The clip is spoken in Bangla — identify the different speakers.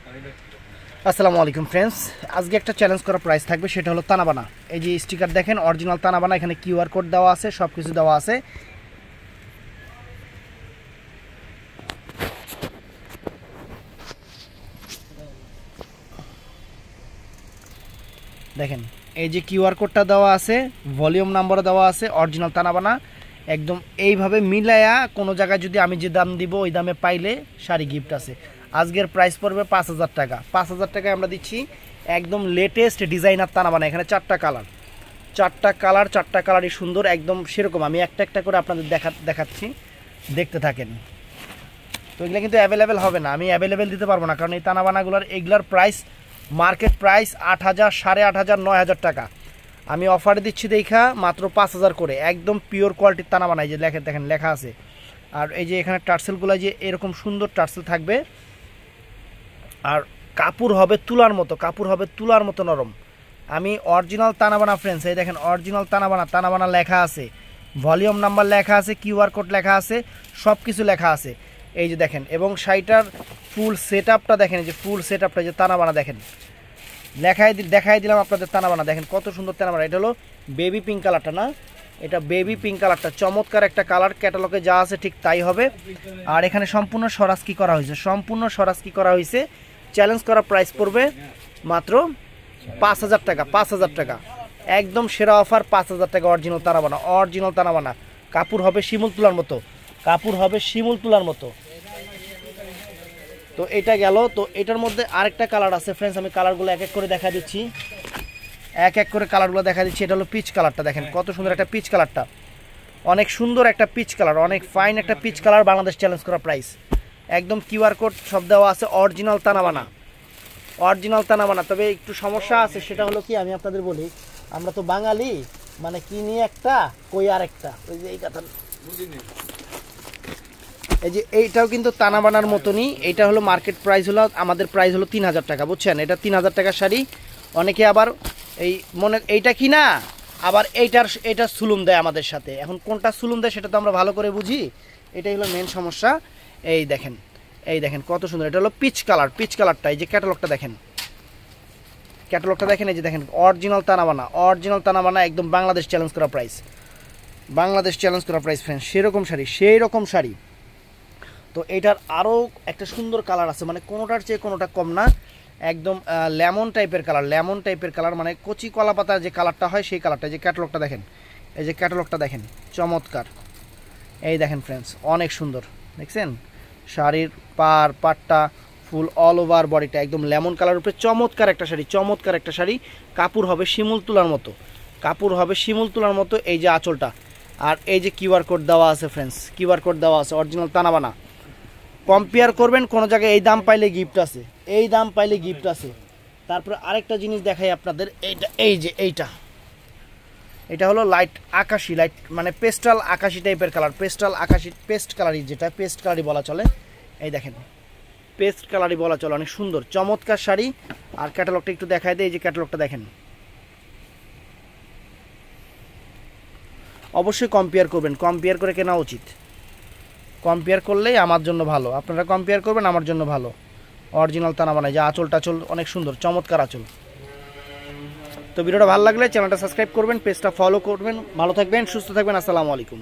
Speaker 1: আসসালামু আলাইকুম ফ্রেন্ডস, আজকে একটা চ্যালেঞ্জ করা প্রাইস থাকবে, সেটা হলো তানাবানা। এই যে স্টিকার দেখেন, অরিজিনাল তানাবানা, এখানে কিউআর কোড দেওয়া আছে, সব কিছু দেওয়া আছে। দেখেন এই যে কিউআর কোডটা দেওয়া আছে, ভলিউম নাম্বারও দেওয়া আছে, অরিজিনাল তানাবানা একদম এইভাবে মিলায়া কোনো জায়গায় যদি আমি যে দাম দিব ওই দামে পাইলে শাড়ি গিফট আছে। আজকের প্রাইস পড়বে 5,000 টাকা। 5,000 টাকায় আমরা দিচ্ছি একদম লেটেস্ট ডিজাইনার তানাবানা। এখানে চারটা কালারই সুন্দর, একদম সেরকম। আমি একটা একটা করে আপনাদের দেখাচ্ছি, দেখতে থাকেন। তো এগুলো কিন্তু অ্যাভেলেবেল হবে না, আমি অ্যাভেলেবেল দিতে পারবো না, কারণ এই তানাবানাগুলোর এগুলার প্রাইস মার্কেট প্রাইস 8,000, 8,500, 9,000 টাকা। আমি অফারে দিচ্ছি দেখা মাত্র 5,000 করে। একদম পিওর কোয়ালিটির তানাবানা, এই যে দেখেন লেখা আছে। আর এই যে এখানে টার্সেলগুলো যে এরকম সুন্দর টার্সেল থাকবে, আর কাপড় হবে তুলার মতো নরম। আমি অরিজিনাল তানাবানা ফ্রেন্ডস, এই দেখেন অরিজিনাল তানাবানা লেখা আছে, ভলিউম নাম্বার লেখা আছে, কিউআর কোড লেখা আছে, সব কিছু লেখা আছে। এই যে দেখেন, এবং শাড়িটার ফুল সেট আপটা দেখেন, এই যে ফুল সেট আপটা যে তানাবানা দেখেন, দেখাই দিলাম আপনাদের তানাবানা। দেখেন কত সুন্দর তানাবানা। এটা হলো বেবি পিঙ্ক কালারটা, না এটা বেবি পিঙ্ক কালারটা, চমৎকার একটা কালার। ক্যাটালগে যা আছে ঠিক তাই হবে। আর এখানে সম্পূর্ণ স্বরাজকি করা হয়েছে। চ্যালেঞ্জ করা প্রাইস পড়বে মাত্র 5,000 টাকা। 5,000 টাকা একদম সেরা অফার। 5,000 টাকা অরিজিনাল তানাবানা। কাপড় হবে শিমুল তুলার মতো। তো এটা গেল। তো এটার মধ্যে আরেকটা কালার আছে ফ্রেন্ডস, আমি কালারগুলো এক এক করে দেখা দিচ্ছি। এটা হলো পিচ কালারটা, দেখেন কত সুন্দর একটা পিচ কালারটা, অনেক সুন্দর একটা পিচ কালার, অনেক ফাইন একটা পিচ কালার। বাংলাদেশ চ্যালেঞ্জ করা প্রাইস, একদম কিউআর কোড সব দেওয়া আছে, অরিজিনাল তানাবানা। তবে একটু সমস্যা আছে, সেটা হলো কি আমি আপনাদের বলি, আমরা তো বাঙালি, মানে কি নিয়ে একটা কই আর একটা, ওই যে এই কথা, এই যে এইটাও কিন্তু তানাবানার মতনই। এইটা হলো মার্কেট প্রাইস, হলো আমাদের প্রাইস হলো 3,000 টাকা, বুঝছেন? এটা 3,000 টাকার শাড়ি। অনেকে আবার এই এইটা কি না, আবার এইটা সুলুম দেয় আমাদের সাথে। এখন কোনটা সুলুম দেয় সেটা তো আমরা ভালো করে বুঝি, এটাই হলো মেন সমস্যা। এই দেখেন কত সুন্দর, এটা হলো পিচ কালারটা। এই যে ক্যাটালগটা দেখেন, এই যে দেখেন অরিজিনাল তানাবানা, একদম বাংলাদেশ চ্যালেঞ্জ করা প্রাইস ফ্রেন্ডস। সেরকম শাড়ি। তো এটার আরও একটা সুন্দর কালার আছে, মানে কোনোটার চেয়ে কোনোটা কম না, একদম লেমন টাইপের কালার, মানে কচি কলা পাতার যে কালারটা হয় সেই কালারটা। এই যে ক্যাটালগটা দেখেন, চমৎকার। এই দেখেন ফ্রেন্ডস, অনেক সুন্দর, দেখছেন? শাড়ির পাটটা ফুল অল ওভার বডিটা একদম লেমন কালার উপরে, চমৎকার একটা শাড়ি। কাপড় হবে শিমুল তুলার মতো। এই যে আঁচলটা, আর এই যে কিউআর কোড দেওয়া আছে ফ্রেন্ডস, অরিজিনাল তানাবানা। কম্পেয়ার করবেন, কোনো জায়গায় এই দাম পাইলে গিফট আছে। তারপরে আরেকটা জিনিস দেখাই আপনাদের, এটা হলো আকাশি মানে পেস্টাল আকাশি টাইপের কালার, পেস্ট কালারই বলা চলে। এই দেখেন পেস্ট কালারই বলা চলে, অনেক সুন্দর চমৎকার শাড়ি। আর ক্যাটালগটা একটু দেখাই দেয়, এই যে ক্যাটালগটা দেখেন। অবশ্যই কম্পেয়ার করে কেনা উচিত। কম্পেয়ার করলেই আমার জন্য ভালো, আপনারা কম্পেয়ার করবেন, আমার জন্য ভালো। অরিজিনাল তানাবানা, যে আঁচল অনেক সুন্দর, চমৎকার আঁচল। তো ভিডিওটা ভালো লাগলে চ্যানেলটা সাবস্ক্রাইব করবেন, পেজটা ফলো করবেন। ভালো থাকবেন, সুস্থ থাকবেন। আসসালামু আলাইকুম।